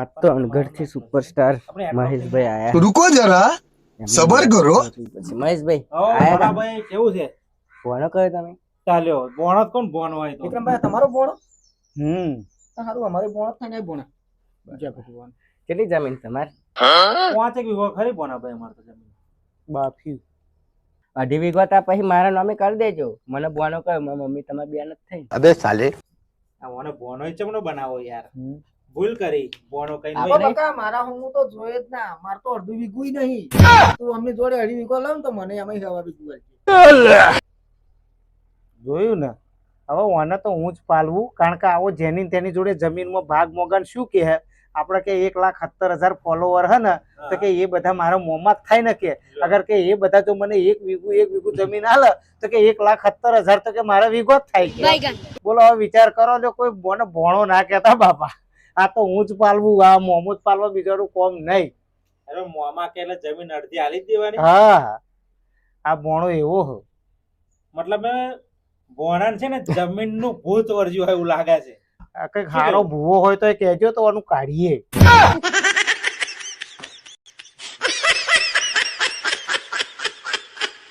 आज तो अनगढ़ से सुपरस्टार महेश भाई आया है। रुको जरा सबर करो महेश भाई આયા आया था। ભાઈ કેવું છે फोन करो તમે ચાલ્યો બોણસ કોણ બોન હોય તો વિક્રમભાઈ તમારો બોણો हम्म સારું અમારે બોણો થાય નહીં બોણા જય ભગવાન કેટલી જમીન તમાર 5 વીઘો ખરી બોના ભાઈ અમાર તો જમીન બાફી 2.5 વીઘો તા પછી મારા નામે કરી દેજો મને બોનો કહ્યો મારી મમ્મી તમારી બેન જ થઈ अबे साले આ મને બોનો ચમનો બનાવો યાર ભૂલ કરી બોનો કઈ આવો નહીં બકા મારા હું તો જોયે જ ના માર તો અડધું વીઘું નહીં તું અમને જોડે 2.5 વીઘો લાવ ને તો મને એમાં હવા વીઘું આલજે જોયું ને હવે ઓને તો હું જ પાલવું કારણ કે આવો જેની તેની જોડે જમીનમાં ભાગ મોગાન શું કે હે આપણે કે 1,70,000 ફોલોવર હે ને તો કે એ બધા મારા મોંમાં જ થાય ને કે અગર કે એ બધા જો મને એક વીઘું જમીન આલે તો કે 1,70,000 તો કે મારા વીઘો જ થાય કે બોલો હવે વિચાર કરો જો કોઈ બોને ભોણો ના કહેતા બાપા આ તો હું જ પાલવું આ મોમું જ પાલવા બીજાનું કોમ નહીં અરે મોમાં કે એટલે જમીન અડધી આલી જ દેવાની હા આ ભોણો એવો હો મતલબ ભોણાને છે ને જમીનનું ભૂત વર્જ્યું હોય એવું લાગે છે કઈક હારો ભૂવો હોય તો કહેજો તો આનું કાઢીએ